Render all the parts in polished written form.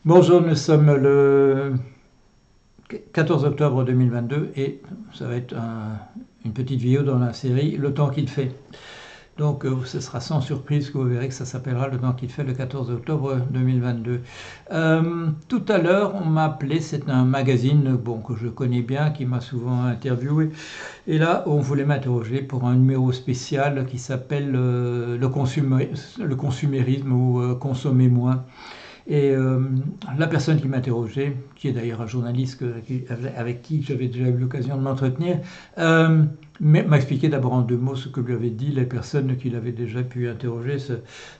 Bonjour, nous sommes le 14 octobre 2022 et ça va être une petite vidéo dans la série Le temps qu'il fait. Donc ce sera sans surprise que vous verrez que ça s'appellera Le temps qu'il fait le 14 octobre 2022. Tout à l'heure on m'a appelé, c'est un magazine que je connais bien, qui m'a souvent interviewé. Et là on voulait m'interroger pour un numéro spécial qui s'appelle le consumérisme ou Consommer moins. Et la personne qui m'interrogeait, qui est d'ailleurs un journaliste avec qui j'avais déjà eu l'occasion de m'entretenir, m'a expliqué d'abord en deux mots ce que lui avaient dit les personnes qu'il avait déjà pu interroger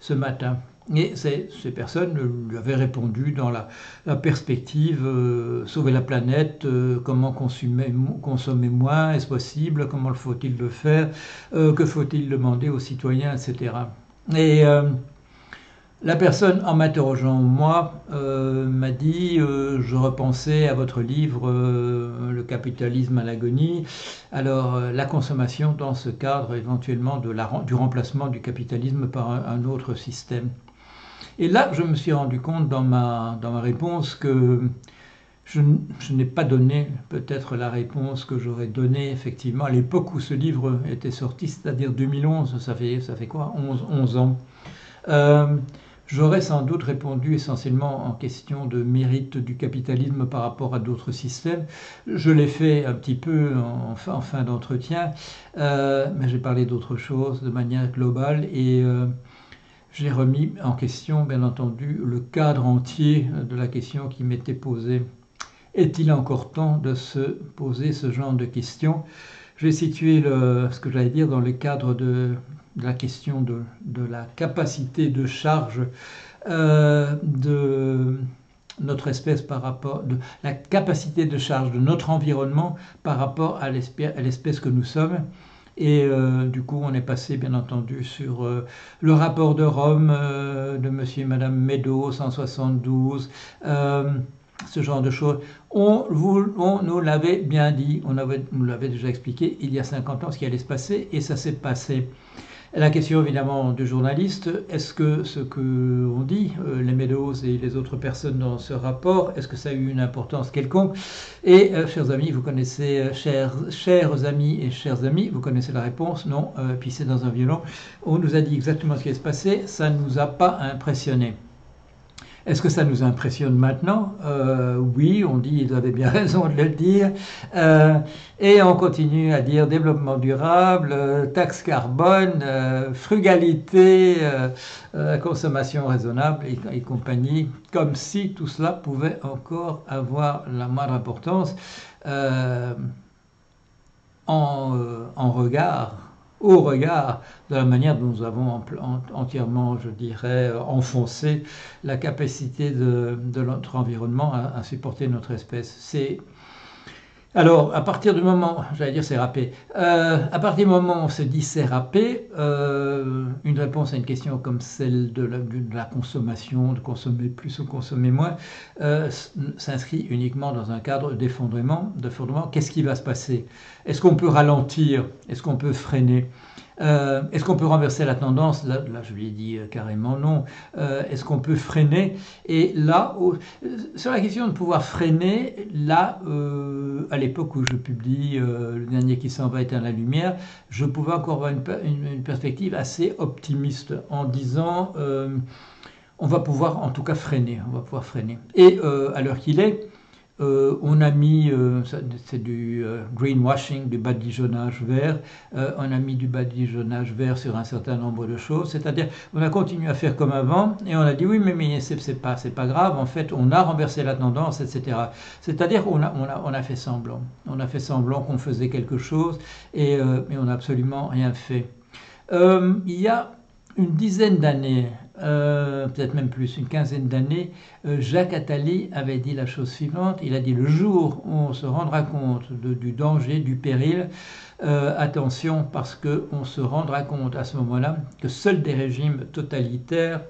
ce matin. Et ces personnes lui avaient répondu dans la perspective sauver la planète, comment consommer moins, est-ce possible, comment faut-il le faire, que faut-il demander aux citoyens, etc. Et la personne, en m'interrogeant moi, m'a dit je repensais à votre livre Le capitalisme à l'agonie. Alors la consommation dans ce cadre éventuellement du remplacement du capitalisme par un autre système. Et là, je me suis rendu compte dans ma réponse que je n'ai pas donné peut-être la réponse que j'aurais donnée effectivement à l'époque où ce livre était sorti, c'est-à-dire 2011, ça fait quoi, 11 ans. J'aurais sans doute répondu essentiellement en question de mérite du capitalisme par rapport à d'autres systèmes. Je l'ai fait un petit peu en fin d'entretien, mais j'ai parlé d'autre chose de manière globale et j'ai remis en question, bien entendu, le cadre entier de la question qui m'était posée. Est-il encore temps de se poser ce genre de questions? Je vais situer ce que j'allais dire dans le cadre de la question de la capacité de charge de notre espèce par rapport de la capacité de charge de notre environnement par rapport à l'espèce que nous sommes. Et du coup, on est passé, bien entendu, sur le rapport de Rome de monsieur et madame Meadows, 172, ce genre de choses. On nous l'avait bien dit, on nous l'avait déjà expliqué il y a 50 ans ce qui allait se passer, et ça s'est passé. La question évidemment du journaliste, est-ce que ce qu'on dit, les Meadows et les autres personnes dans ce rapport, est-ce que ça a eu une importance quelconque? Et chers amis, vous connaissez, chers amis et chers amis, vous connaissez la réponse, non, puis c'est dans un violon. On nous a dit exactement ce qui allait se passer, ça ne nous a pas impressionnés. Est-ce que ça nous impressionne maintenant? Oui, on dit ils avaient bien raison de le dire. Et on continue à dire développement durable, taxe carbone, frugalité, consommation raisonnable et compagnie, comme si tout cela pouvait encore avoir la moindre importance au regard de la manière dont nous avons entièrement, je dirais, enfoncé la capacité de notre environnement à supporter notre espèce. Alors, à partir du moment, j'allais dire c'est râpé, à partir du moment où on se dit c'est râpé, une réponse à une question comme celle de la consommation, de consommer plus ou consommer moins, s'inscrit uniquement dans un cadre d'effondrement. Qu'est-ce qui va se passer? Est-ce qu'on peut ralentir? Est-ce qu'on peut freiner? Est-ce qu'on peut renverser la tendance? Là, je lui ai dit carrément non. Est-ce qu'on peut freiner? Et là, sur la question de pouvoir freiner, là, à l'époque où je publie Le dernier qui s'en va éteindre la lumière, je pouvais encore avoir une perspective assez optimiste en disant on va pouvoir en tout cas freiner. On va pouvoir freiner. Et à l'heure qu'il est, on a mis, c'est du greenwashing, du badigeonnage vert, on a mis du badigeonnage vert sur un certain nombre de choses, c'est-à-dire on a continué à faire comme avant et on a dit oui mais c'est pas grave, en fait on a renversé la tendance, etc. C'est-à-dire on a fait semblant, qu'on faisait quelque chose mais on n'a absolument rien fait. Il y a une dizaine d'années, peut-être même plus, une quinzaine d'années, Jacques Attali avait dit la chose suivante. Il a dit le jour où on se rendra compte du danger, du péril, attention parce qu'on se rendra compte à ce moment-là que seuls des régimes totalitaires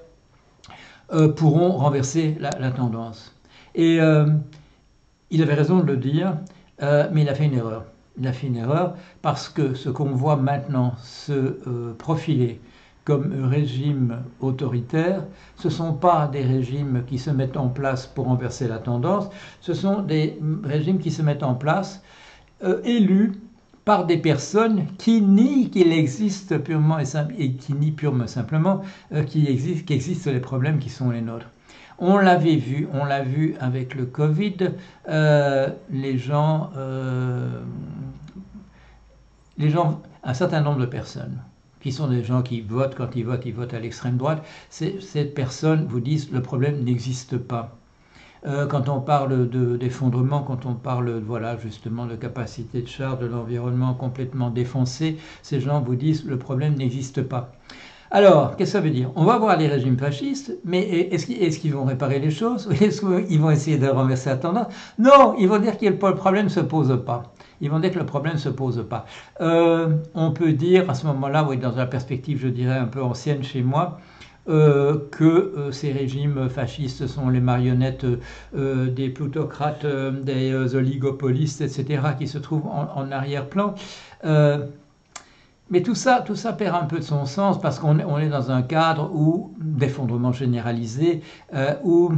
pourront renverser la tendance. Et il avait raison de le dire, mais il a fait une erreur. Il a fait une erreur parce que ce qu'on voit maintenant se profiler comme régime autoritaire, ce ne sont pas des régimes qui se mettent en place pour renverser la tendance, ce sont des régimes qui se mettent en place, élus par des personnes qui nient qu'il existe purement et qui nient purement simplement qu'existent les problèmes qui sont les nôtres. On l'a vu avec le Covid, les gens, un certain nombre de personnes, qui sont des gens qui votent, quand ils votent à l'extrême droite, ces personnes vous disent le problème n'existe pas. Quand on parle d'effondrement, quand on parle voilà, justement de capacité de charge de l'environnement complètement défoncé, ces gens vous disent le problème n'existe pas. Alors, qu'est-ce que ça veut dire? On va voir les régimes fascistes, mais est-ce qu'ils vont réparer les choses? Est-ce qu'ils vont essayer de renverser la tendance? Non, ils vont dire que le problème ne se pose pas. Ils vont dire que le problème ne se pose pas. On peut dire à ce moment-là, oui, dans la perspective, je dirais, un peu ancienne chez moi, que ces régimes fascistes sont les marionnettes des plutocrates, des oligopolistes, etc., qui se trouvent en arrière-plan. Mais tout ça perd un peu de son sens parce qu'on est dans un cadre où d'effondrement généralisé, où,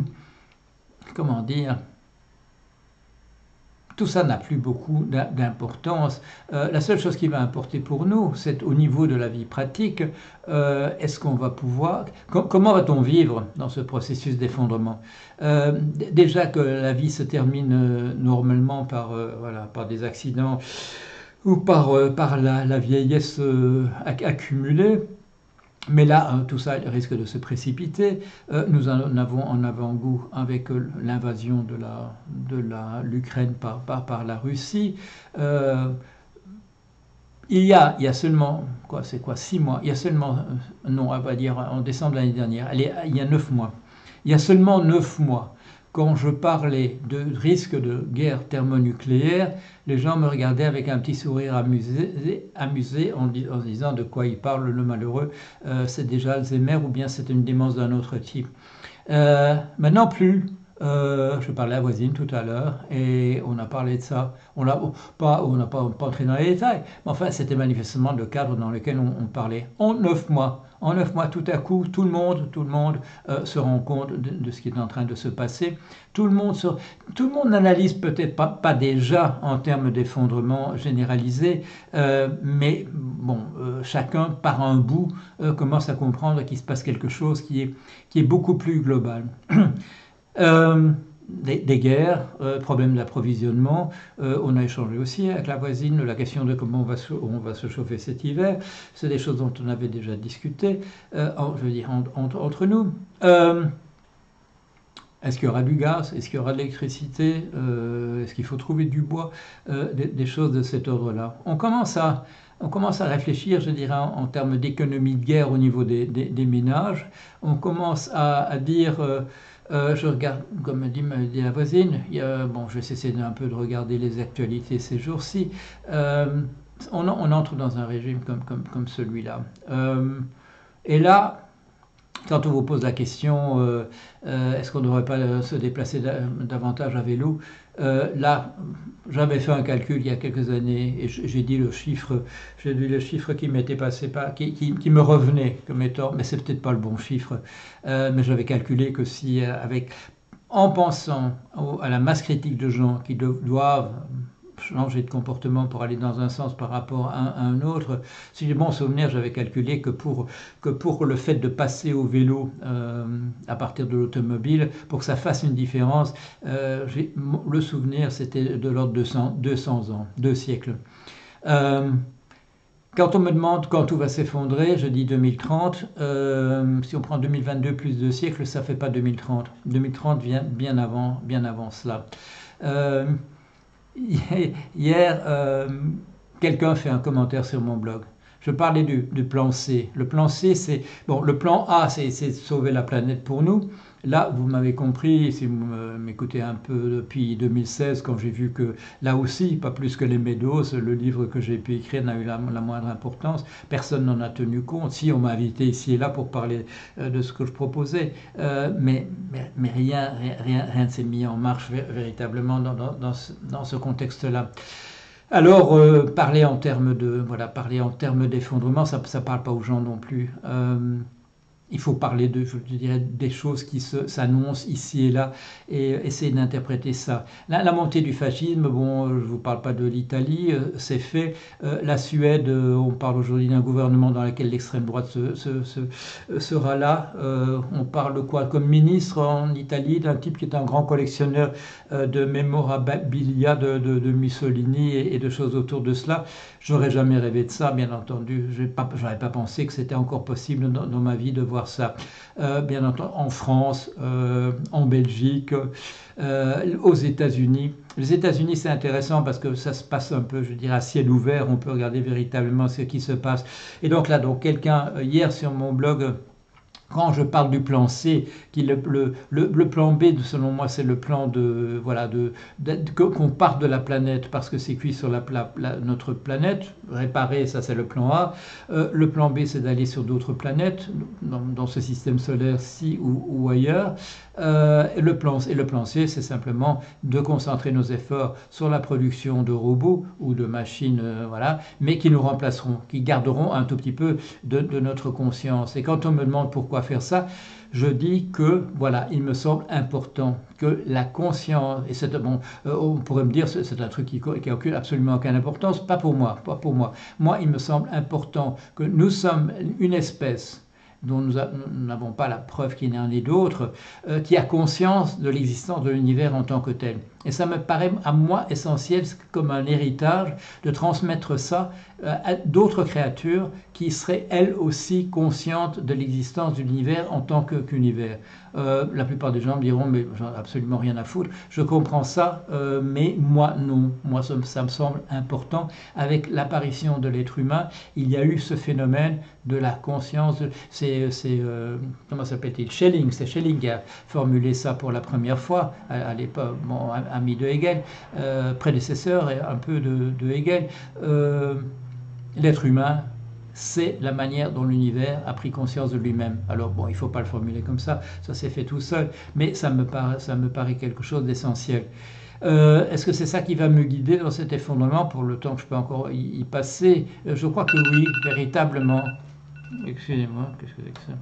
comment dire, tout ça n'a plus beaucoup d'importance. La seule chose qui va importer pour nous, c'est au niveau de la vie pratique, est-ce qu'on va pouvoir... Comment va-t-on vivre dans ce processus d'effondrement? Déjà que la vie se termine normalement par des accidents ou par la vieillesse accumulée. Mais là, tout ça risque de se précipiter. Nous en avons en avant-goût avec l'invasion de l'Ukraine par la Russie. Il y a seulement, 6 mois, il y a seulement, non, on va dire en décembre l'année dernière, il y a 9 mois. Il y a seulement 9 mois, quand je parlais de risque de guerre thermonucléaire, les gens me regardaient avec un petit sourire amusé en disant de quoi il parle, le malheureux, c'est déjà Alzheimer ou bien c'est une démence d'un autre type. Maintenant plus. Je parlais à la voisine tout à l'heure et on a parlé de ça. On n'a pas entré dans les détails, mais enfin c'était manifestement le cadre dans lequel on parlait. En 9 mois, tout à coup, tout le monde se rend compte de ce qui est en train de se passer. Tout le monde n'analyse peut-être pas déjà en termes d'effondrement généralisé, mais bon, chacun par un bout commence à comprendre qu'il se passe quelque chose qui est beaucoup plus global. Des guerres, problèmes d'approvisionnement. On a échangé aussi avec la voisine la question de comment on va se chauffer cet hiver. C'est des choses dont on avait déjà discuté, je veux dire, entre nous. Est-ce qu'il y aura du gaz? Est-ce qu'il y aura de l'électricité? Est-ce qu'il faut trouver du bois? Des choses de cet ordre-là. On commence à réfléchir, je dirais, en termes d'économie de guerre au niveau des ménages. On commence à dire... je regarde, comme me dit la voisine, je vais essayer un peu de regarder les actualités ces jours-ci. On entre dans un régime comme celui-là. Et là, quand on vous pose la question, est-ce qu'on ne devrait pas se déplacer davantage à vélo? Là, j'avais fait un calcul il y a quelques années et j'ai dit le chiffre qui m'était passé qui me revenait comme étant, mais c'est peut-être pas le bon chiffre, mais j'avais calculé que si en pensant à la masse critique de gens qui doivent changer de comportement pour aller dans un sens par rapport à un autre. Si j'ai bon souvenir, j'avais calculé que pour le fait de passer au vélo à partir de l'automobile, pour que ça fasse une différence, le souvenir c'était de l'ordre de 200 ans, 2 siècles. Quand on me demande quand tout va s'effondrer, je dis 2030. Si on prend 2022 plus 2 siècles, ça ne fait pas 2030. 2030 vient bien avant cela. Hier, quelqu'un fait un commentaire sur mon blog. Je parlais du plan C. Le plan C, c'est... Bon, le plan A, c'est sauver la planète pour nous. Là, vous m'avez compris, si vous m'écoutez un peu depuis 2016, quand j'ai vu que là aussi, pas plus que les Meadows, le livre que j'ai pu écrire n'a eu la moindre importance. Personne n'en a tenu compte. Si, on m'a invité ici et là pour parler de ce que je proposais, mais rien ne s'est mis en marche véritablement dans ce contexte-là. Alors, parler en termes d'effondrement, ça ne parle pas aux gens non plus. Il faut parler je dirais, des choses qui s'annoncent ici et là et essayer d'interpréter ça. La montée du fascisme, bon, je ne vous parle pas de l'Italie, c'est fait. La Suède, on parle aujourd'hui d'un gouvernement dans lequel l'extrême droite sera là. On parle de quoi comme ministre en Italie, d'un type qui est un grand collectionneur de mémorabilia de Mussolini et de choses autour de cela. J'aurais jamais rêvé de ça, bien entendu. Je n'aurais pas pensé que c'était encore possible dans ma vie de voir ça. Bien entendu, en France, en Belgique, aux États-Unis. Les États-Unis, c'est intéressant parce que ça se passe un peu, je dirais, à ciel ouvert. On peut regarder véritablement ce qui se passe. Et donc là, quelqu'un, hier sur mon blog, quand je parle du plan C, qui le plan B, selon moi, c'est le plan qu'on parte de la planète parce que c'est cuit sur notre planète. Réparer, ça c'est le plan A. Le plan B, c'est d'aller sur d'autres planètes, dans ce système solaire-ci ou ailleurs. Le plan C, c'est simplement de concentrer nos efforts sur la production de robots ou de machines, voilà, mais qui nous remplaceront, qui garderont un tout petit peu de notre conscience. Et quand on me demande pourquoi faire ça, je dis que voilà, il me semble important que la conscience, et c'est bon, on pourrait me dire c'est un truc qui n'a absolument aucune importance, pas pour moi, pas pour moi. Moi, il me semble important que nous sommes une espèce dont nous n'avons pas la preuve qu'il y en ait d'autres, qui a conscience de l'existence de l'univers en tant que tel. Et ça me paraît à moi essentiel comme un héritage de transmettre ça à d'autres créatures qui seraient elles aussi conscientes de l'existence de l'univers en tant qu'univers. La plupart des gens me diront mais j'en ai absolument rien à foutre. Je comprends ça, mais moi non. Moi ça me semble important. Avec l'apparition de l'être humain, il y a eu ce phénomène de la conscience. Comment s'appelle-t-il? Schelling. C'est Schelling qui a formulé ça pour la première fois à l'époque. Bon, ami de Hegel, prédécesseur et un peu de Hegel. L'être humain, c'est la manière dont l'univers a pris conscience de lui-même. Alors bon, il ne faut pas le formuler comme ça s'est fait tout seul, mais ça me paraît quelque chose d'essentiel. Est-ce que c'est ça qui va me guider dans cet effondrement pour le temps que je peux encore y passer? Je crois que oui, véritablement. Excusez-moi, qu'est-ce que c'est que ça?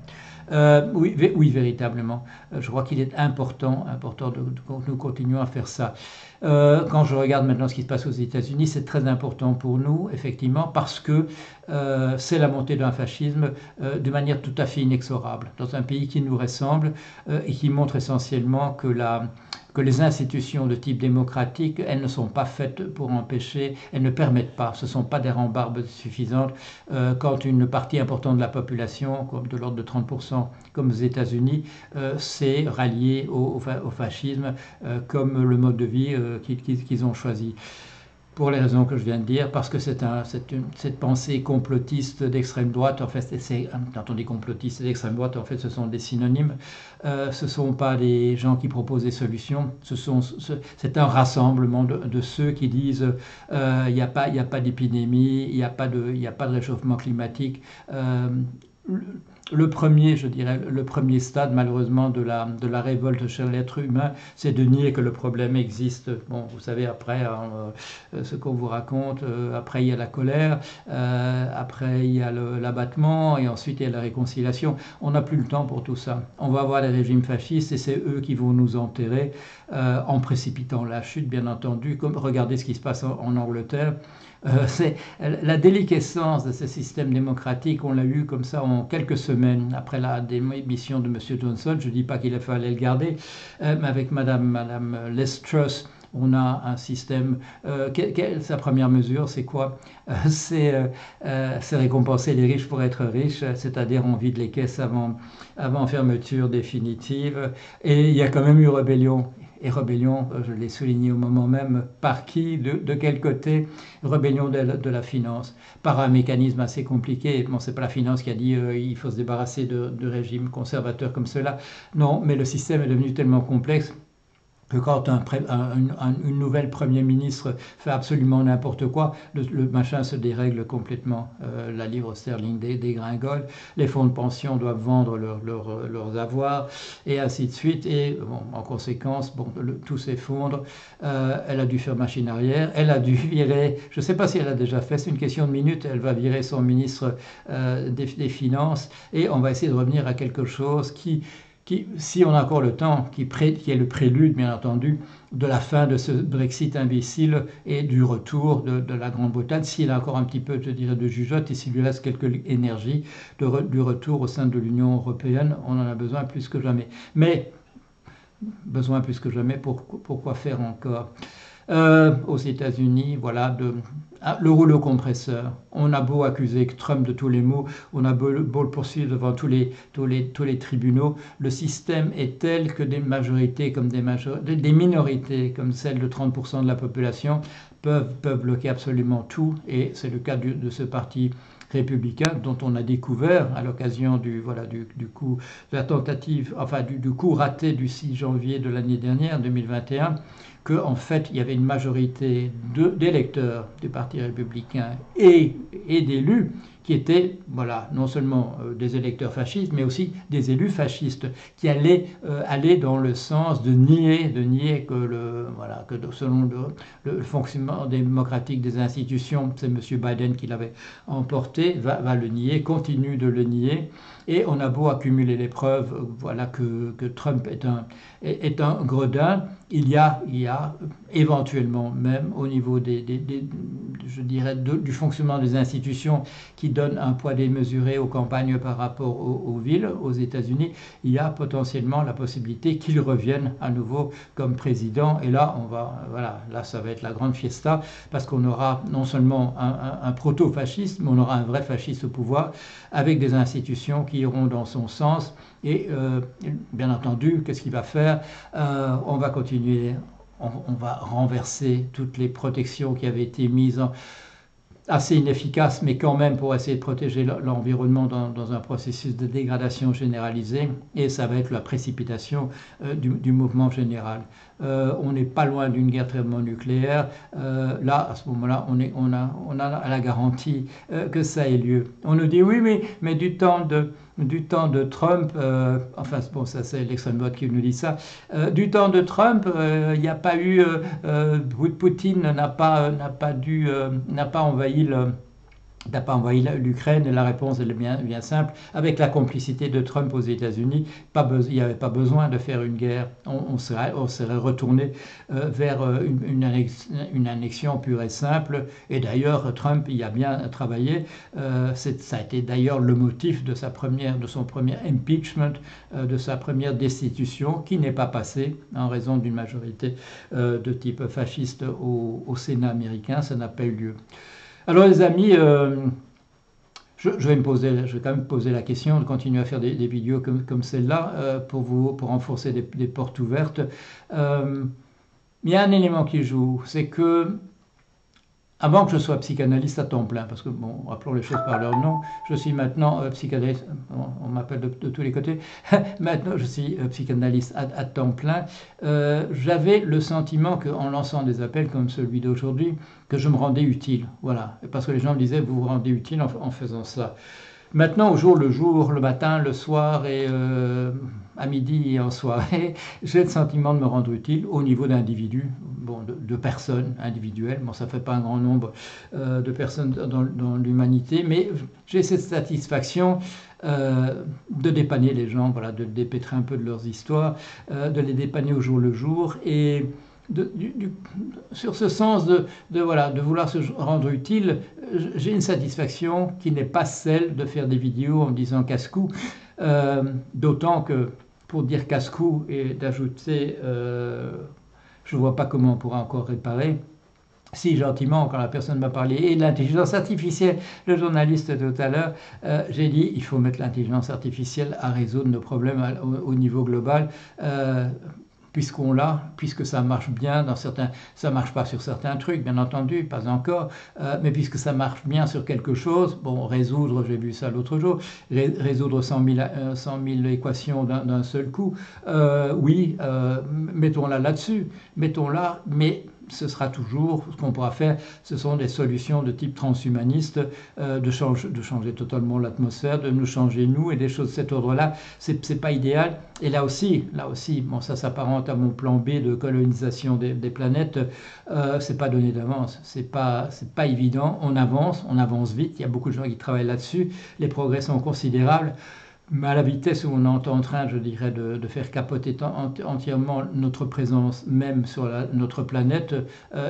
Oui, véritablement. Je crois qu'il est important que nous continuions à faire ça. Quand je regarde maintenant ce qui se passe aux États-Unis, c'est très important pour nous, effectivement, parce que c'est la montée d'un fascisme de manière tout à fait inexorable, dans un pays qui nous ressemble et qui montre essentiellement que les institutions de type démocratique, elles ne sont pas faites pour empêcher, elles ne permettent pas, ce ne sont pas des rembarbes suffisantes quand une partie importante de la population, comme de l'ordre de 30%, comme aux États-Unis, s'est ralliée au fascisme comme le mode de vie qu'ils ont choisi. Pour les raisons que je viens de dire, parce que cette pensée complotiste d'extrême droite, en fait, quand on dit complotiste et d'extrême droite, en fait, ce sont des synonymes. Ce ne sont pas des gens qui proposent des solutions. C'est un rassemblement de ceux qui disent il n'y a pas d'épidémie, il n'y a pas de réchauffement climatique. Le premier stade, malheureusement, de la révolte chez l'être humain, c'est de nier que le problème existe. Bon, vous savez, après, ce qu'on vous raconte, après il y a la colère, après il y a l'abattement, et ensuite il y a la réconciliation. On n'a plus le temps pour tout ça. On va avoir les régimes fascistes, et c'est eux qui vont nous enterrer en précipitant la chute, bien entendu. Regardez ce qui se passe en Angleterre. C'est la déliquescence de ce système démocratique, on l'a eu comme ça en quelques semaines après la démission de M. Johnson. Je ne dis pas qu'il fallait le garder, mais avec Madame Liz Truss, on a un système. Sa première mesure, c'est quoi? C'est récompenser les riches pour être riches, c'est-à-dire on vide les caisses avant fermeture définitive. Et il y a quand même eu rébellion. Et rébellion, je l'ai souligné au moment même, par qui, de quel côté? Rébellion de la finance, par un mécanisme assez compliqué. Bon, c'est pas la finance qui a dit il faut se débarrasser de régimes conservateurs comme cela. Non, mais le système est devenu tellement complexe que quand une nouvelle Premier ministre fait absolument n'importe quoi, le machin se dérègle complètement. La livre sterling dégringole, les fonds de pension doivent vendre leurs avoirs, et ainsi de suite. Et bon, en conséquence, bon, tout s'effondre. Elle a dû faire machine arrière, elle a dû virer, je ne sais pas si elle a déjà fait, c'est une question de minutes, elle va virer son ministre des Finances, et on va essayer de revenir à quelque chose qui, si on a encore le temps, qui est le prélude, bien entendu, de la fin de ce Brexit imbécile et du retour de la Grande-Bretagne, s'il a encore un petit peu, je dirais, de jugeote et s'il lui reste quelque énergie du retour au sein de l'Union européenne, on en a besoin plus que jamais. Mais, besoin plus que jamais, pourquoi faire encore aux États-Unis, voilà, le rouleau compresseur. On a beau accuser Trump de tous les maux, on a beau le poursuivre devant tous les tribunaux, le système est tel que des majorités comme des minorités comme celle de 30% de la population peuvent bloquer absolument tout, et c'est le cas de ce parti républicain dont on a découvert à l'occasion du coup, de la tentative, enfin du coup raté du 6 janvier de l'année dernière, 2021, qu'en fait il y avait une majorité d'électeurs du Parti républicain et d'élus qui étaient, voilà, non seulement des électeurs fascistes, mais aussi des élus fascistes qui allaient aller dans le sens de nier que selon le fonctionnement démocratique des institutions, c'est M. Biden qui l'avait emporté, va le nier, continue de le nier. Et on a beau accumuler les preuves, voilà, que Trump est un gredin, il y a éventuellement, même au niveau je dirais, du fonctionnement des institutions qui donne un poids démesuré aux campagnes par rapport aux villes, aux États-Unis, il y a potentiellement la possibilité qu'il revienne à nouveau comme président. Et là, là, ça va être la grande fiesta, parce qu'on aura non seulement un proto-fasciste, mais on aura un vrai fasciste au pouvoir, avec des institutions qui iront dans son sens. Et bien entendu, qu'est-ce qu'il va faire? On va continuer, on va renverser toutes les protections qui avaient été mises assez inefficaces, mais quand même pour essayer de protéger l'environnement dans un processus de dégradation généralisée, et ça va être la précipitation du mouvement général. On n'est pas loin d'une guerre thermonucléaire. Là, à ce moment-là, on a la garantie que ça ait lieu. On nous dit oui, mais du temps de Trump, enfin bon, ça c'est l'extrême droite qui nous dit ça, du temps de Trump, il n'y a pas eu, Poutine n'a pas envahi l'Ukraine, et la réponse est bien simple. Avec la complicité de Trump aux États-Unis, il n'y avait pas besoin de faire une guerre. On serait retourné vers une annexion pure et simple. Et d'ailleurs, Trump y a bien travaillé. Ça a été d'ailleurs le motif de son premier impeachment, de sa première destitution, qui n'est pas passée en raison d'une majorité de type fasciste au Sénat américain. Ça n'a pas eu lieu. Alors les amis, je vais quand même poser la question de continuer à faire des vidéos comme celle-là pour renforcer des portes ouvertes. Il y a un élément qui joue, c'est que avant que je sois psychanalyste à temps plein, parce que, bon, rappelons les choses par leur nom, je suis maintenant psychanalyste, on m'appelle de tous les côtés, maintenant je suis psychanalyste à temps plein. J'avais le sentiment qu'en lançant des appels comme celui d'aujourd'hui, que je me rendais utile, voilà, parce que les gens me disaient, vous vous rendez utile en faisant ça. Maintenant, au jour le jour, le matin, le soir et à midi et en soirée, j'ai le sentiment de me rendre utile au niveau d'individus, bon, de personnes individuelles. Bon, ça ne fait pas un grand nombre de personnes dans l'humanité, mais j'ai cette satisfaction de dépanner les gens, voilà, de dépêtrer un peu de leurs histoires, de les dépanner au jour le jour, et sur ce sens de vouloir se rendre utile, j'ai une satisfaction qui n'est pas celle de faire des vidéos en disant casse-cou, d'autant que pour dire casse-cou et d'ajouter je ne vois pas comment on pourra encore réparer. Si gentiment, quand la personne m'a parlé et de l'intelligence artificielle, le journaliste tout à l'heure, j'ai dit il faut mettre l'intelligence artificielle à résoudre nos problèmes au niveau global. puisqu'on l'a, puisque ça marche bien dans certains, ça marche pas sur certains trucs, bien entendu, pas encore, mais puisque ça marche bien sur quelque chose, bon, résoudre, j'ai vu ça l'autre jour, résoudre 100 000 équations d'un seul coup, oui, mettons-la là-dessus, mettons-la, mais ce sera toujours, ce qu'on pourra faire, ce sont des solutions de type transhumaniste, de changer totalement l'atmosphère, de nous changer nous, et des choses de cet ordre-là, c'est pas idéal. Et là aussi, bon, ça s'apparente à mon plan B de colonisation des planètes, c'est pas donné d'avance, c'est pas évident, on avance vite, il y a beaucoup de gens qui travaillent là-dessus, les progrès sont considérables. Mais à la vitesse où on est en train, je dirais, de faire capoter entièrement notre présence même sur notre planète,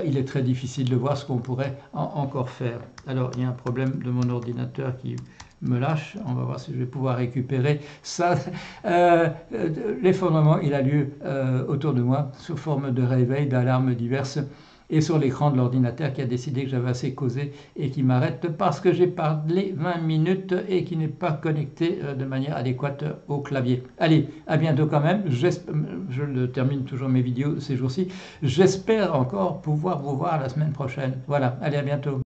il est très difficile de voir ce qu'on pourrait encore faire. Alors, il y a un problème de mon ordinateur qui me lâche. On va voir si je vais pouvoir récupérer ça. L'effondrement, il a lieu autour de moi sous forme de réveil, d'alarmes diverses, et sur l'écran de l'ordinateur qui a décidé que j'avais assez causé et qui m'arrête parce que j'ai parlé 20 minutes et qui n'est pas connecté de manière adéquate au clavier. Allez, à bientôt quand même. Je termine toujours mes vidéos ces jours-ci. J'espère encore pouvoir vous voir la semaine prochaine. Voilà, allez, à bientôt.